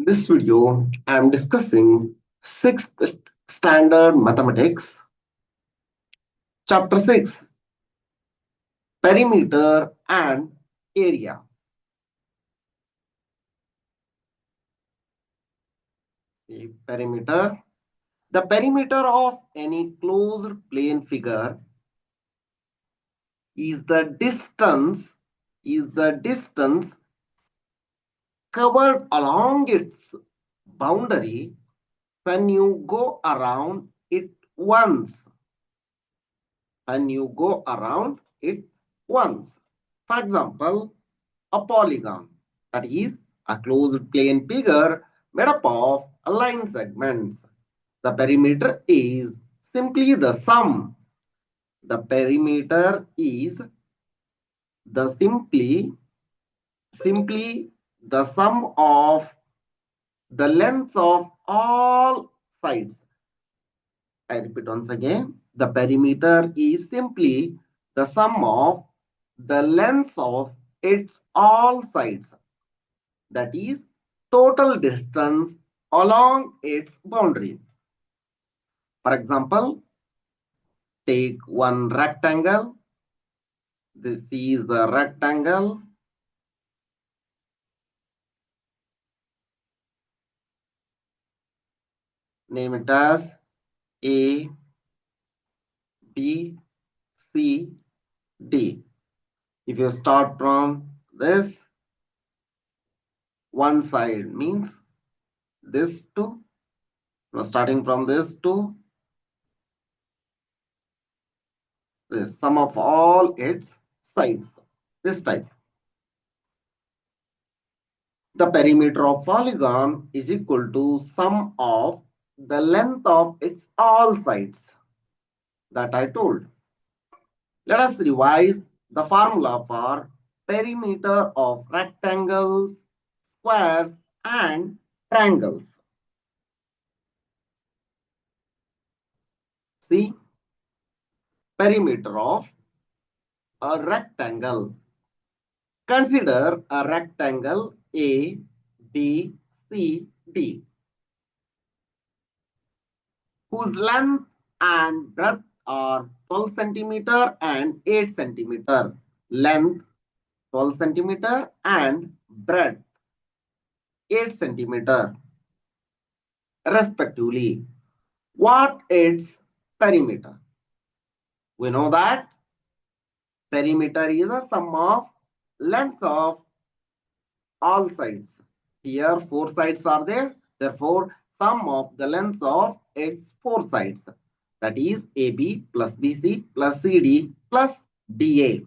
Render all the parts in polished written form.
this video, I am discussing sixth standard mathematics, chapter 6, perimeter and area. The perimeter. The perimeter of any closed plane figure is the distance covered along its boundary when you go around it once. When you go around it once. For example, a polygon, that is a closed plane figure made up of line segments. The perimeter is simply the sum. The perimeter is the simply the sum of the lengths of all sides. I repeat once again, the perimeter is simply the sum of the lengths of its all sides. That is total distance along its boundary. For example, take one rectangle. This is a rectangle. Name it as A, B, C, D. If you start from this, one side means this to, starting from this to this, sum of all its sides, this type. The perimeter of polygon is equal to sum of the length of its all sides that I told. Let us revise the formula for perimeter of rectangles, squares, and triangles. See, perimeter of a rectangle. Consider a rectangle A, B, C, D, whose length and breadth are 12 centimeter and 8 centimeter. Length 12 centimeter and breadth 8 centimeter respectively. What its perimeter? We know that perimeter is a sum of length of all sides. Here four sides are there. Therefore, sum of the length of its four sides. That is AB plus BC plus CD plus DA.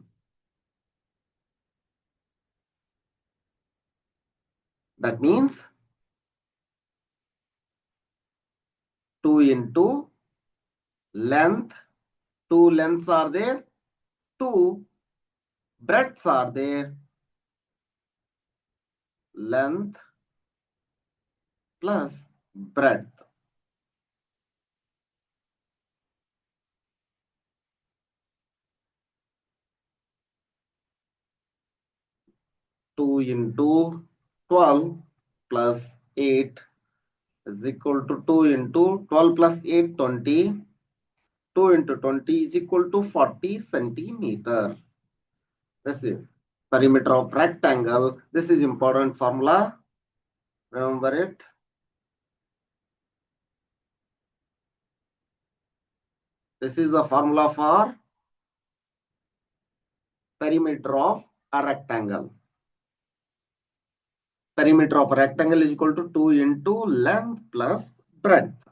That means 2 into length. Two lengths are there. Two breadths are there. Length plus breadth. Two into 12 plus 8 is equal to 2 into 12 plus 8, 20. 2 into 20 is equal to 40 centimeter. This is perimeter of rectangle. This is important formula. Remember it. This is the formula for perimeter of a rectangle. Perimeter of a rectangle is equal to 2 into length plus breadth.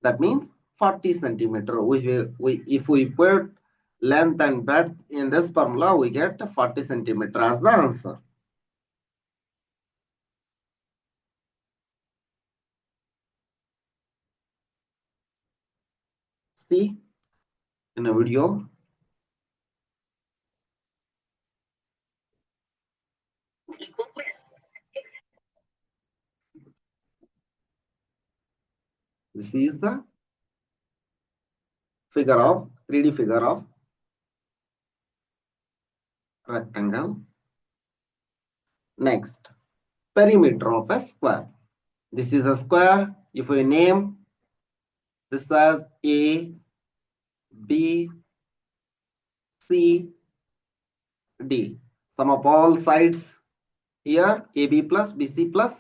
That means 40 centimeter. If we put length and breadth in this formula, we get 40 centimeter as the answer. See in a video. This is the figure of 3D figure of rectangle. Next, perimeter of a square. This is a square. If we name this as A, B, C, D. Sum of all sides here AB plus BC plus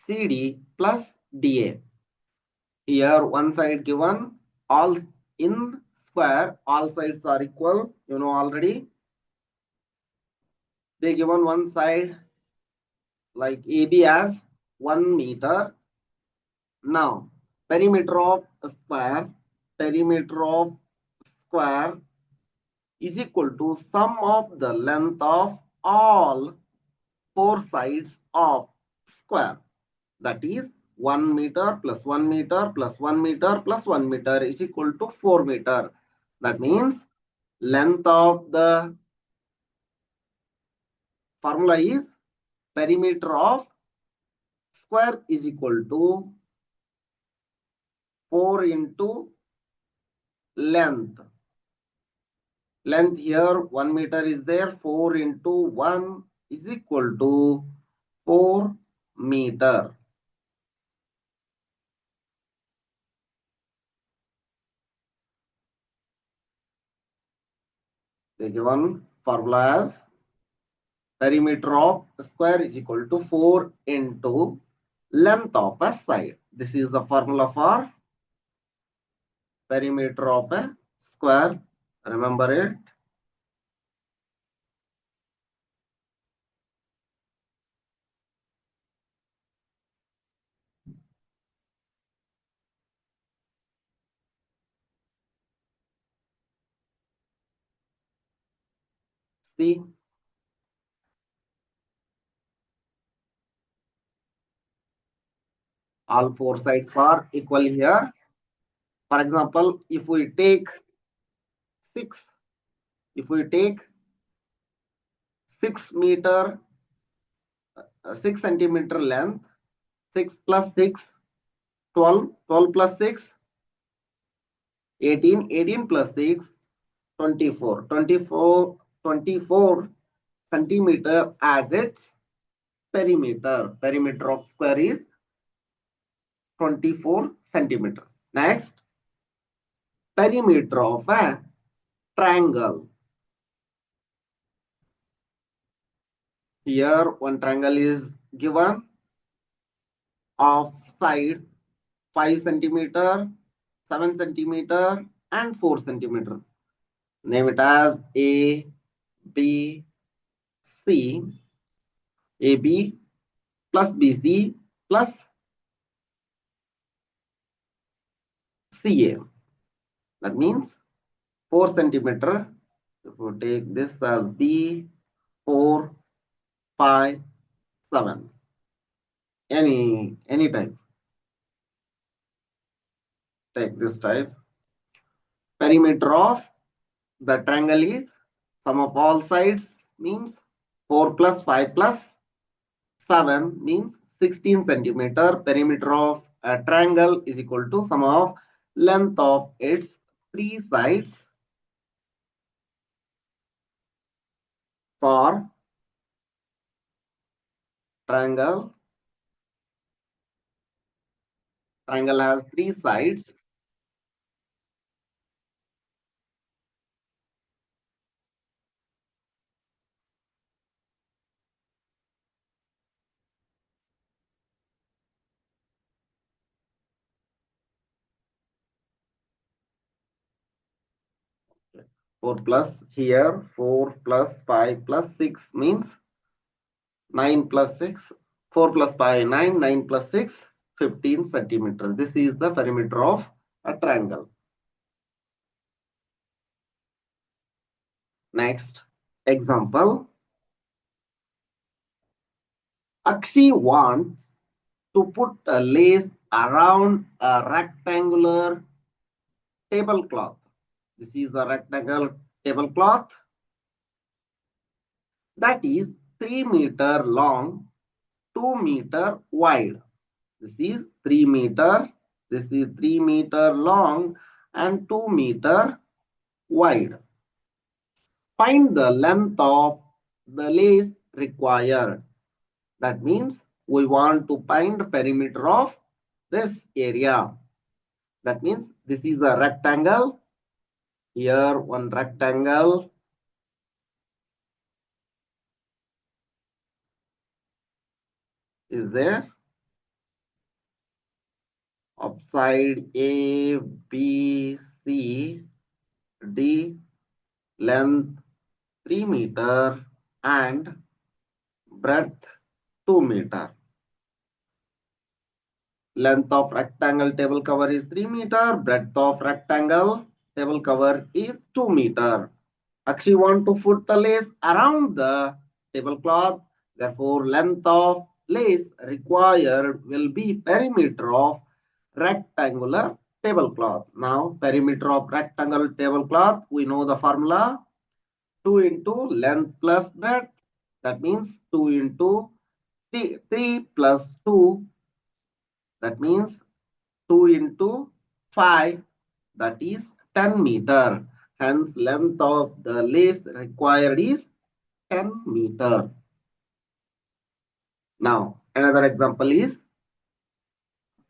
CD plus DA. Here one side given, all in square, all sides are equal. You know already. They given one side like AB as 1 meter. Now perimeter of square is equal to sum of the length of all four sides of square. That is 1 meter plus 1 meter plus 1 meter plus 1 meter is equal to 4 meter. That means length of the formula is perimeter of square is equal to 4 into length. Length here 1 meter is there, 4 into 1 is equal to 4 meter. The given formula as perimeter of square is equal to 4 into length of a side. This is the formula for perimeter of a square. Remember it. See, all four sides are equal here. For example, if we take 6, if we take 6 meter, 6 centimeter length, 6 plus 6, 12, 12 plus 6, 18, 18 plus 6, 24, 24, 24 centimeter as its perimeter. Perimeter of square is 24 centimeter. Next, perimeter of a triangle. Here one triangle is given of side 5 centimeter, 7 centimeter and 4 centimeter. Name it as A, B, C, AB plus BC plus CA. That means 4 centimeter. If we take this as B, 4, 5, 7. Any type. Take this type. Perimeter of the triangle is sum of all sides means 4 plus 5 plus 7 means 16 centimeter. Perimeter of a triangle is equal to sum of length of its three sides for triangle. Triangle has three sides. 4 plus here 4 plus 5 plus 6 means 9 plus 6, 4 plus 5 9, 9 plus 6 15 centimeters. This is the perimeter of a triangle. Next example, Akshi wants to put a lace around a rectangular tablecloth. This is a rectangular tablecloth that is 3 meter long, 2 meter wide. This is 3 meter, this is 3 meter long and 2 meter wide. Find the length of the lace required. That means we want to find perimeter of this area. That means this is a rectangle. Here one rectangle is there of side A, B, C, D, length 3 meter and breadth 2 meter. Length of rectangle table cover is 3 meter. Breadth of rectangle table cover is 2 meter. Actually want to put the lace around the tablecloth. Therefore, length of lace required will be perimeter of rectangular tablecloth. Now, perimeter of rectangular tablecloth, we know the formula 2 into length plus breadth. That means 2 into 3 plus 2. That means 2 into 5. That is 10 meter. Hence, length of the lace required is 10 meter. Now, another example is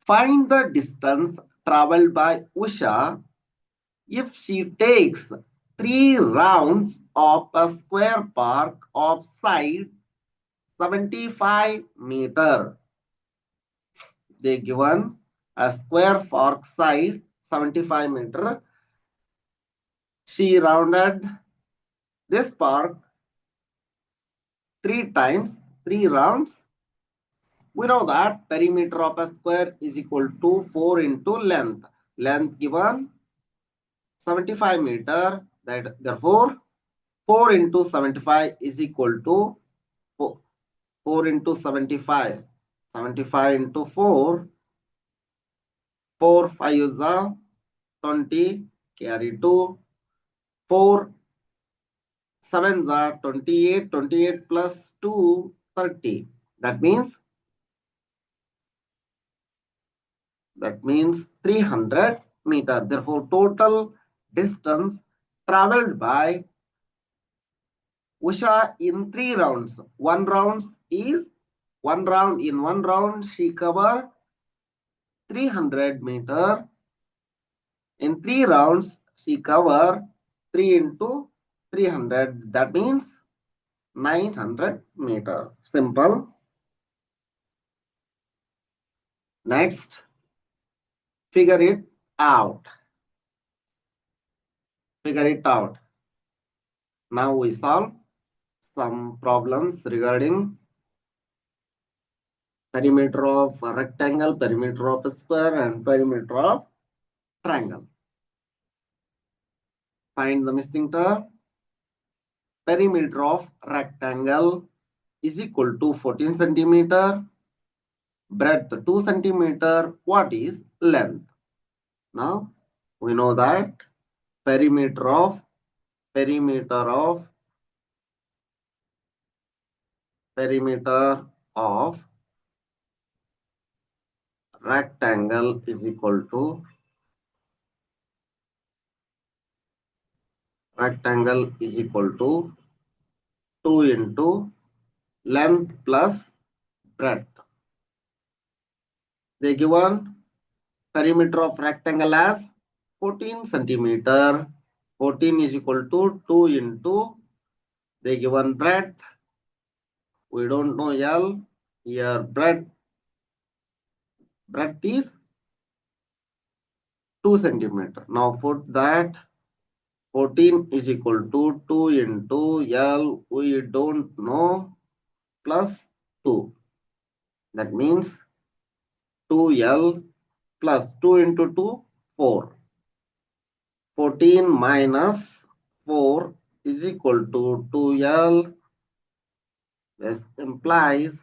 find the distance traveled by Usha if she takes 3 rounds of a square park of side 75 meter. They given a square park side 75 meter. She rounded this park 3 times, 3 rounds. We know that perimeter of a square is equal to 4 into length. Length given 75 meter. Therefore, 4 into 75 is equal to 4 into 75. 75 into 4. 4 5 is a 20. Carry 2. 4 7 are 28. 28 plus 2 30. That means 300 meter. Therefore, total distance traveled by Usha in 3 rounds. One round is 1 round. In 1 round, she covered 300 meter. In 3 rounds, she covered 3 into 300. That means 900 meter. Simple. Next, figure it out. Figure it out. Now we solve some problems regarding perimeter of a rectangle, perimeter of a square, and perimeter of triangle. Find the missing term. Perimeter of rectangle is equal to 14 centimeter. Breadth 2 centimeter. What is length? Now we know that perimeter of rectangle is equal to 2 into length plus breadth. They given perimeter of rectangle as 14 centimeter. 14 is equal to 2 into they given breadth. We don't know L. Here breadth is 2 centimeter. Now put that 14 is equal to 2 into L. We don't know plus 2. That means 2L plus 2 into 2, 4. 14 minus 4 is equal to 2L. This implies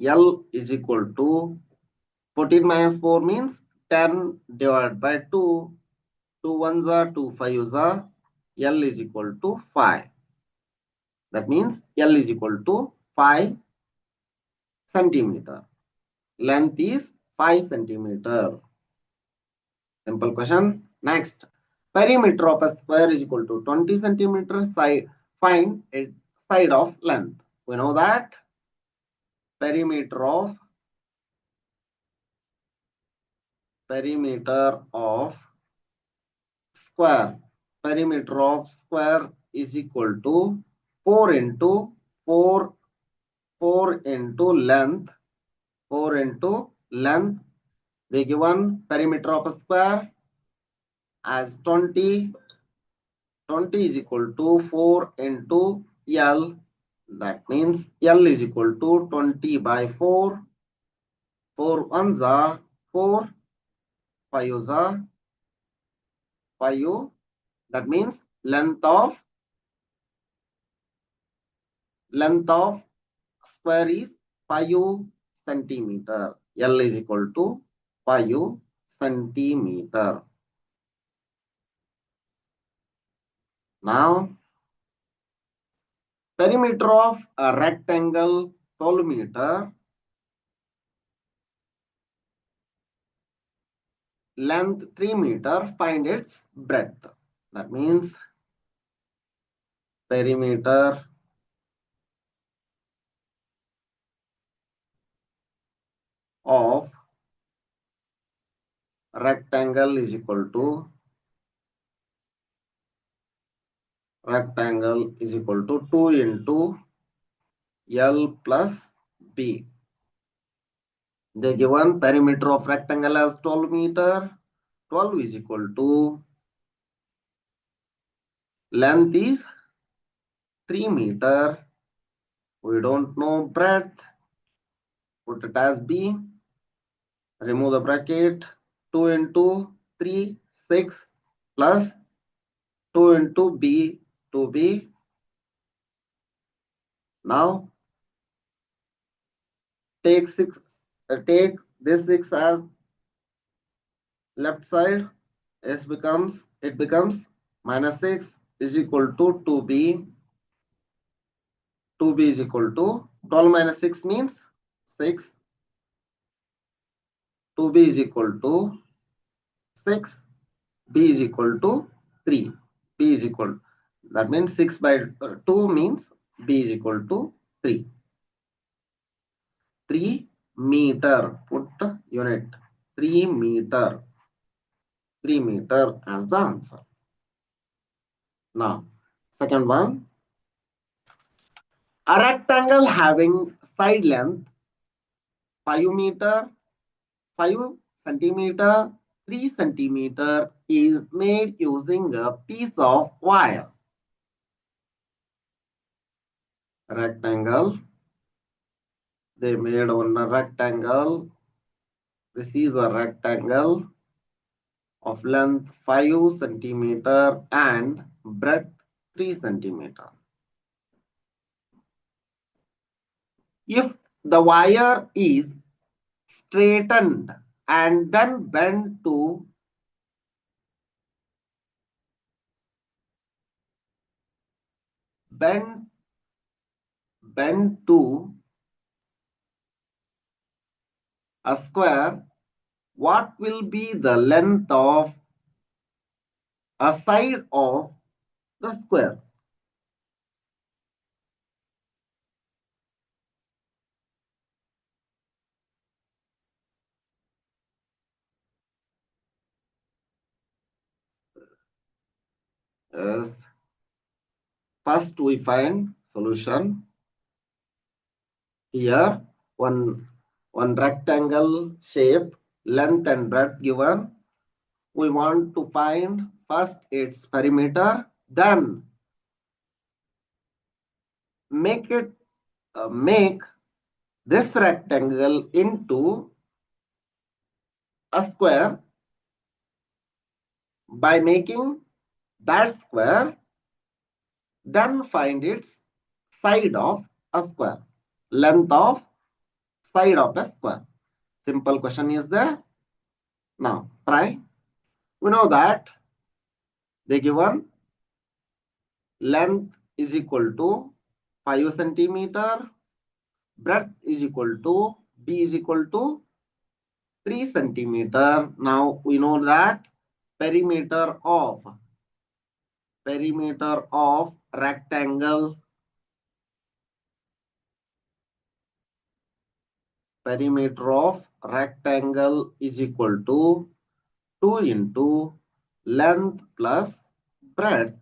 L is equal to 14 minus 4 means 10 divided by 2. 2 ones are 2 5s are. L is equal to 5. That means L is equal to 5 centimeter. Length is 5 centimeter. Simple question. Next, perimeter of a square is equal to 20 centimeter. Find its side of length. We know that perimeter of square. Perimeter of square is equal to 4 into 4, 4 into length, 4 into length. They given perimeter of a square as 20. 20 is equal to 4 into L. That means L is equal to 20 by 4. 4 ones are 4, 5 are 5. That means length of square is 5 centimeter. L is equal to 5 centimeter. Now, perimeter of a rectangle 12 meter, length 3 meter, find its breadth. That means perimeter of rectangle is equal to 2 into L plus B. They given perimeter of rectangle as 12 meter. 12 is equal to length is 3 meter. We don't know breadth. Put it as B. Remove the bracket. 2 into 3, 6 plus 2 into B, 2B. Now take this 6 as left side. It becomes minus 6 is equal to 2B. 2B is equal to 12 minus 6 means 6. 2B is equal to 6. B is equal to 3. B is equal, that means 6 by 2 means B is equal to 3. 3 meter, put the unit. 3 meter. 3 meter as the answer. Now, second one. A rectangle having side length 5 meter, 5 centimeter, 3 centimeter is made using a piece of wire. Rectangle. They made on a rectangle. This is a rectangle of length 5 centimeter and breadth 3 centimeter. If the wire is straightened and then bent to a square, what will be the length of a side of the square? Yes. First we find solution. Here one rectangle shape, length and breadth given. We want to find first its perimeter, then make this rectangle into a square. By making that square, then find its side of a square, length of side of a square. Simple question is there. Now try. We know that they given length is equal to 5 centimeter, breadth is equal to B is equal to 3 centimeter. Now we know that perimeter of rectangle perimeter of rectangle is equal to 2 into length plus breadth.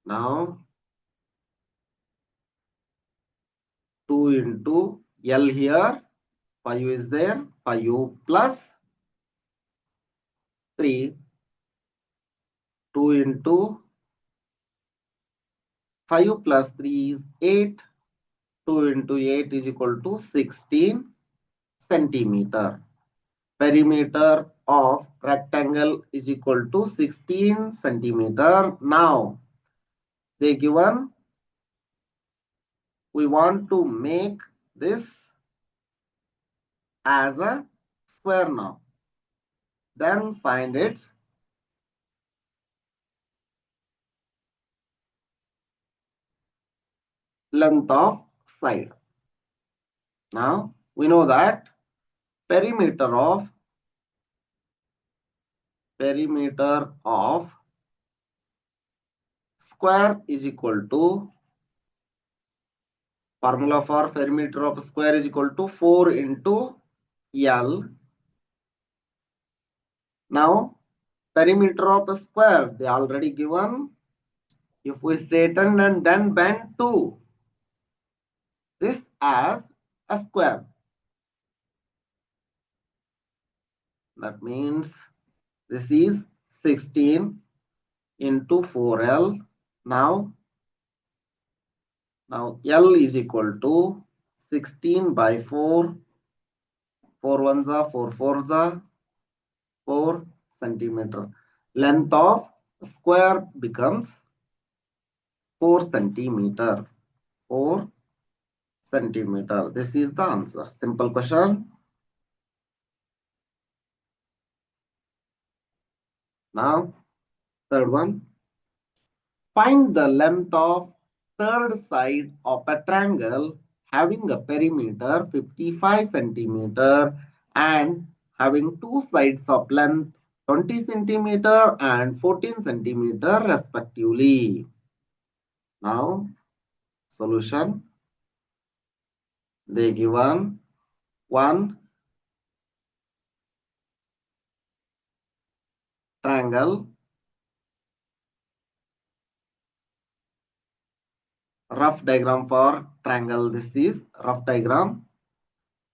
Now 2 into L here, 5 is there, 5 plus 3, 2 into 5 plus 3 is 8, 2 into 8 is equal to 16 centimeter. Perimeter of rectangle is equal to 16 centimeter. Now, they given, we want to make this as a square now. Then find its length of side. Now, we know that perimeter of square is equal to, formula for perimeter of square is equal to 4 into L. Now, perimeter of a square, they already given. If we straighten and then bend to this as a square, that means this is 16 into 4L. Now L is equal to 16 by 4. 4 ones are 4 fours are 4 centimeter. Length of square becomes 4 centimeter. 4 centimeter. This is the answer. Simple question. Now, third one. Find the length of third side of a triangle having a perimeter 55 centimeter and having two sides of length 20 centimeter and 14 centimeter respectively. Now, solution. They given one triangle, rough diagram for triangle. This is rough diagram,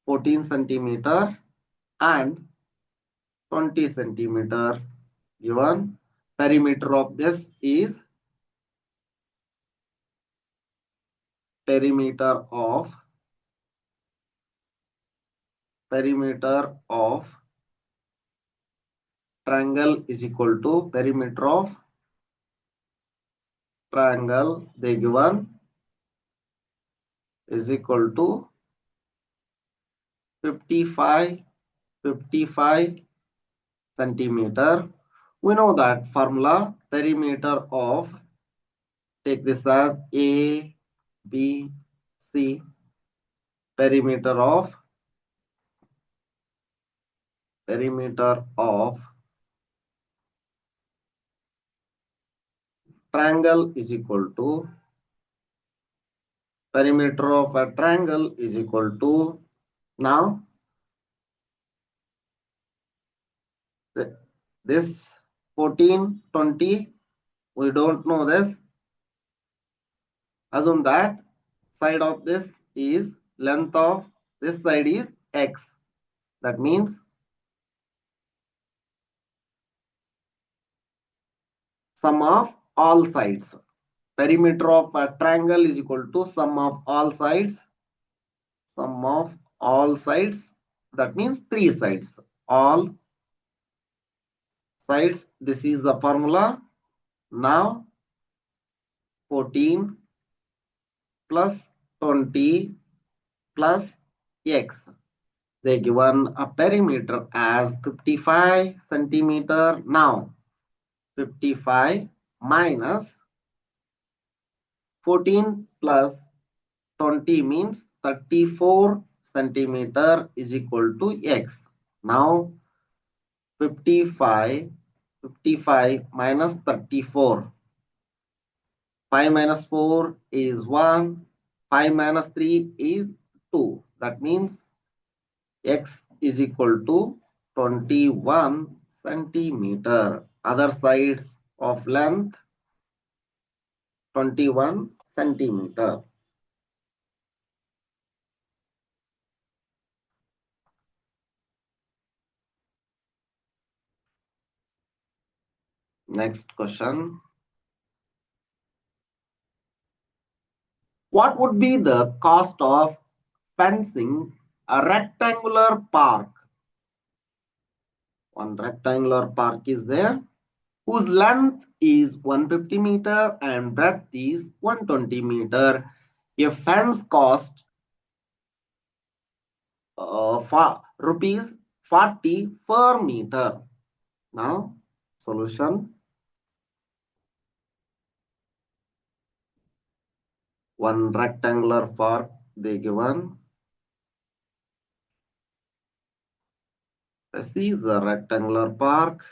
14 centimeter and 20 centimeter given. Perimeter of this is perimeter of triangle is equal to perimeter of triangle they given is equal to 55 centimeter. We know that formula, perimeter of, take this as A, B, C, perimeter of triangle is equal to perimeter of a triangle is equal to, now this 14, 20, we don't know this. Assume that side of this is length of this side is x. That means sum of all sides. Perimeter of a triangle is equal to sum of all sides. Sum of all sides. That means three sides. All sides. This is the formula. Now 14 plus 20 plus x. They given a perimeter as 55 centimeter. Now 55 minus 14 plus 20 means 34 centimeter is equal to x. Now 55 minus 34. 5 minus 4 is 1. 5 minus 3 is 2. That means x is equal to 21 centimeter. Other side of length 21 centimeter. Next question. What would be the cost of fencing a rectangular park? One rectangular park is there whose length is 150 meter and breadth is 120 meter. A fence cost rupees 40 per meter. Now, solution. One rectangular park they given. This is a rectangular park.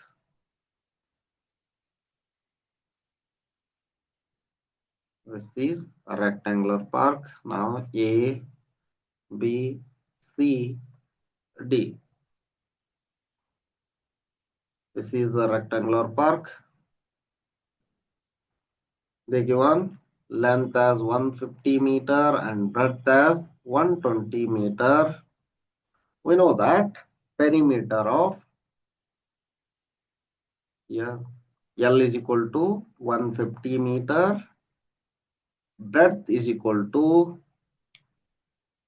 This is a rectangular park. Now A, B, C, D. This is a rectangular park. They given length as 150 meter and breadth as 120 meter. We know that perimeter of L is equal to 150 meter. Breadth is equal to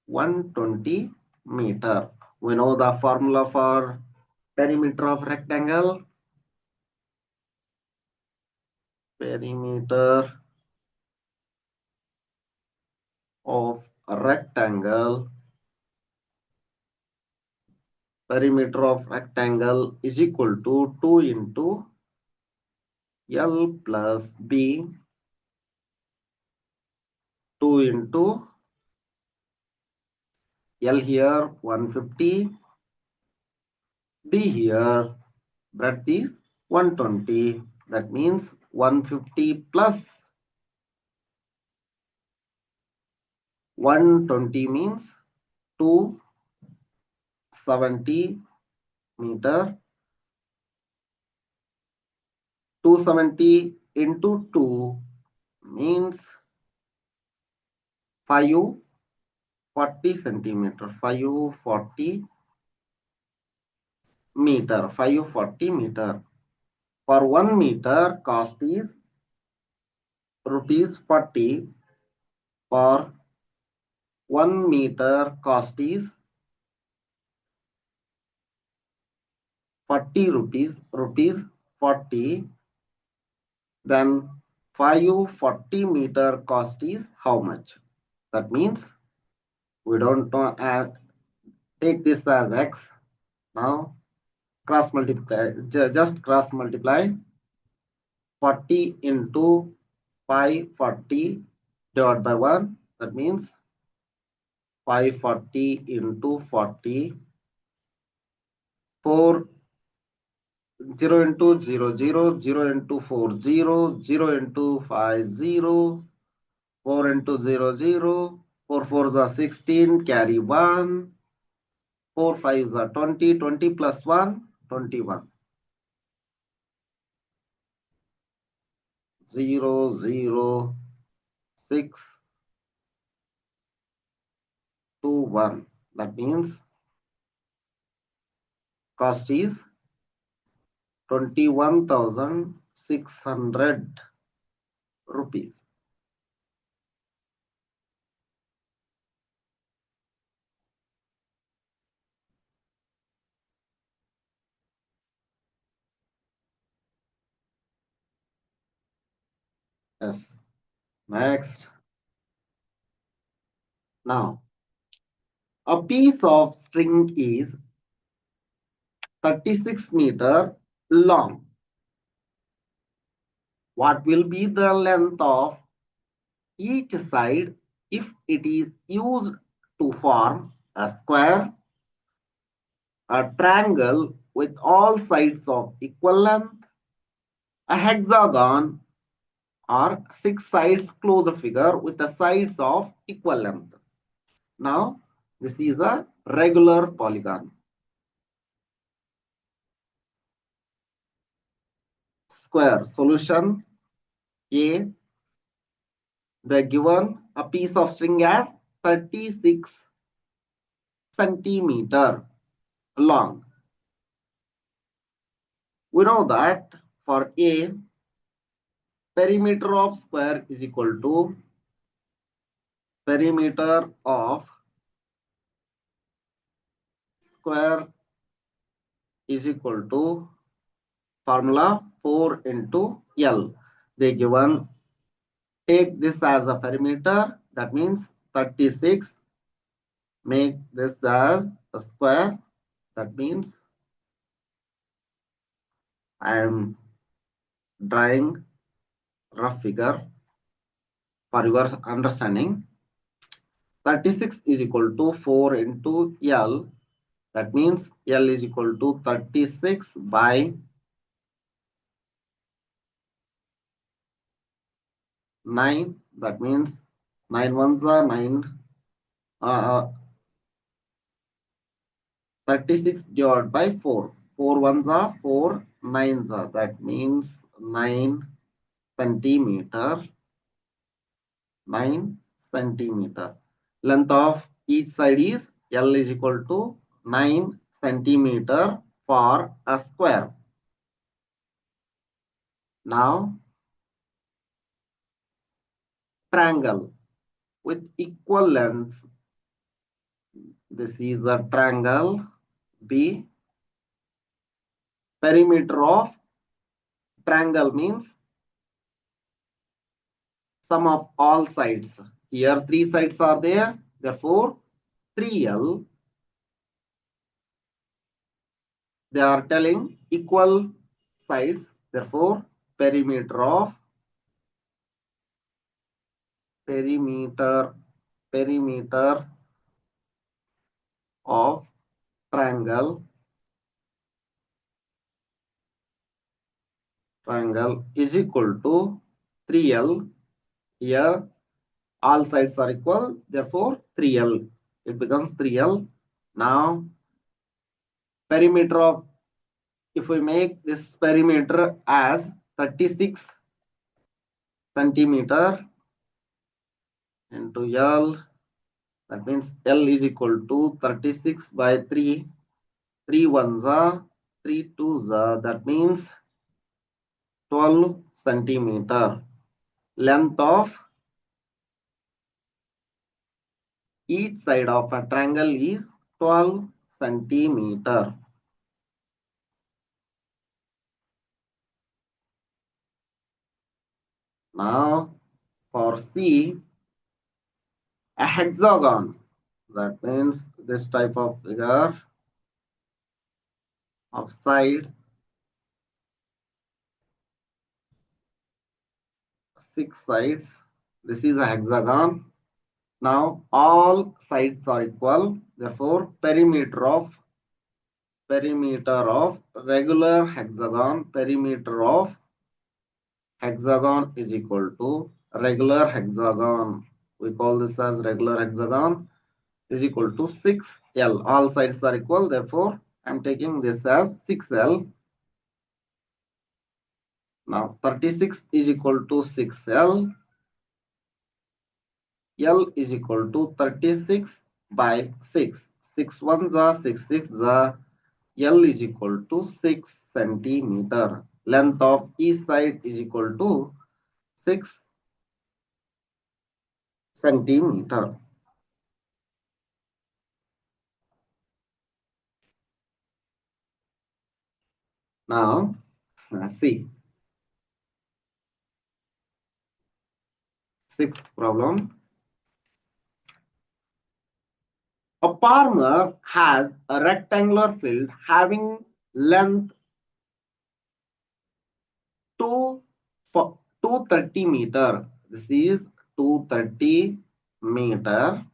120 meter. We know the formula for perimeter of rectangle. Perimeter of a rectangle. Perimeter of rectangle is equal to 2 into L plus B. 2 into L here 150. B here breadth is 120. That means 150 plus 120 means 270 meter. 270 into 2 means 540 centimeter. 540 meter. 540 meter. For 1 meter cost is rupees 40. For 1 meter cost is 40 rupees. Rupees 40. Then 540 meter cost is how much? That means we don't know take this as x. Now cross multiply, just cross multiply 40 into 540 divided by 1. That means 540 into 40. 4 0 into 0 0 0 into 4 0 0 into 5 0 4 into 0 0 4 4s are 16 carry 1 4 5s are 20 20 plus 1 21 0 0 6 2 1. That means cost is 21,600 rupees. Yes. Next. Now, a piece of string is 36 meter long. What will be the length of each side if it is used to form a square, a triangle with all sides of equal length, a hexagon, or six sides closed figure with the sides of equal length. Now, this is a regular polygon. Square solution A. The given a piece of string as 36 centimeter long. We know that for A, perimeter of square is equal to perimeter of square is equal to formula 4 into L. They given, take this as a perimeter, that means 36, make this as a square, that means I am drawing rough figure for your understanding. 36 is equal to 4 into L, that means L is equal to 36 by 9, that means 9 ones are 9, 36 divided by 4. 4 ones are 4 nines are, that means 9 centimeter. 9 centimeter. Length of each side is L is equal to 9 centimeter for a square. Now, triangle with equal lengths. This is a triangle B. Perimeter of triangle means sum of all sides. Here 3 sides are there. Therefore, 3L. They are telling equal sides. Therefore, perimeter of of triangle is equal to 3L. Here all sides are equal, therefore 3L. It becomes 3L. Now perimeter of, if we make this perimeter as 36 centimeter into L, that means L is equal to 36 by 3. 3 ones are 3 twos are, that means 12 centimeter. Length of each side of a triangle is 12 centimeter. Now for C, a hexagon, that means this type of figure of side 6 sides. This is a hexagon. Now all sides are equal. Therefore, perimeter of regular hexagon, perimeter of hexagon is equal to regular hexagon. We call this as regular hexagon is equal to 6L. All sides are equal. Therefore, I am taking this as 6L. Now 36 is equal to 6L. L is equal to 36 by 6. 6 ones are 6 6 are. L is equal to 6 centimeter. Length of each side is equal to 6 centimeter. Now, see. Sixth problem. A farmer has a rectangular field having length 2 230 meter. This is 230 meter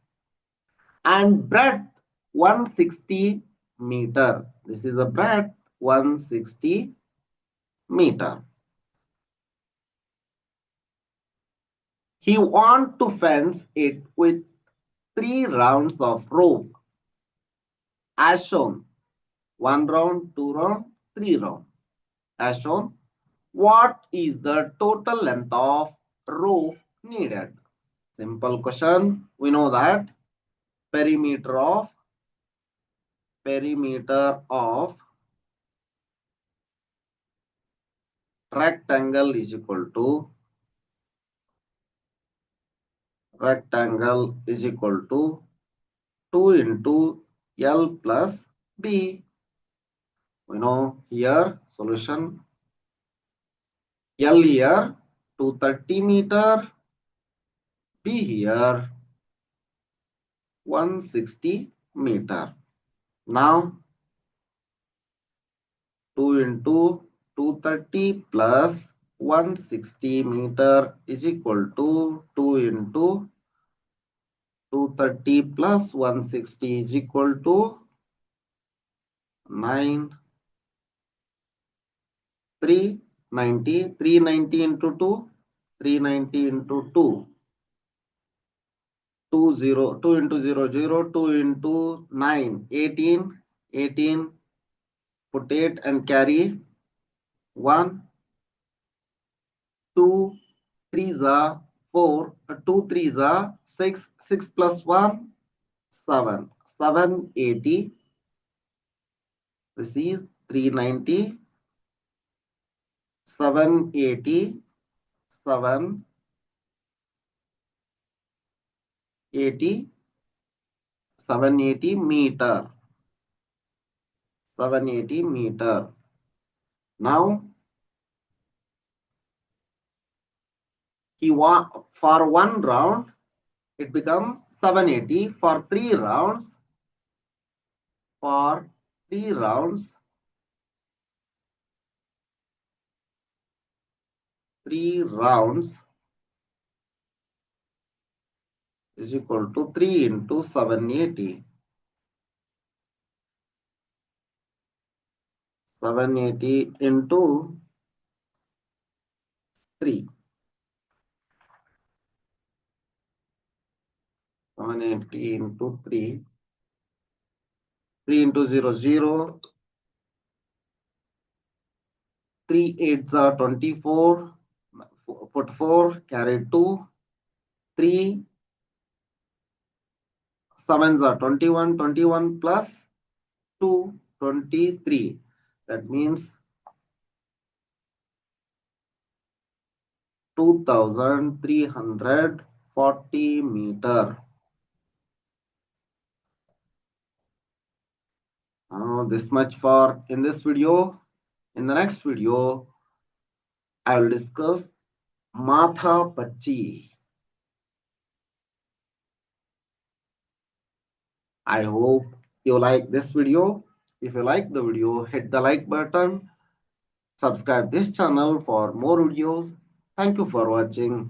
and breadth 160 meter. This is a breadth 160 meter. He wants to fence it with 3 rounds of rope as shown. 1 round, 2 round, 3 round as shown. What is the total length of rope needed? Simple question. We know that perimeter of rectangle is equal to 2 into L plus B. We know here solution L here 230 meter, B here 160 meter. Now 2 into 230 plus 160 meter is equal to 2 into 230 plus 160 is equal to 9, 390, 390 into 2, 390 into 2, 2 into 0, 0, 2 into 9, 18, 18, put 8 and carry 1, 2, 3 is 4, 2, 3 is 6, 6 plus 1, 7, 780. This is 390, 780, 780 meter. 780 meter. Now for 1 round it becomes 780. For 3 rounds, for 3 rounds, 3 rounds is equal to 3 into 780. 780 into 3. 780 into 3. 3 into 0, 0. 3 8s are 24. Put 4, carry 2. 3 7s are 21. 21 plus 2, 23. That means 2340 meter. This much for in this video. In the next video, I will discuss Matha Pachi. I hope you like this video. If you like the video, hit the like button. Subscribe this channel for more videos. Thank you for watching.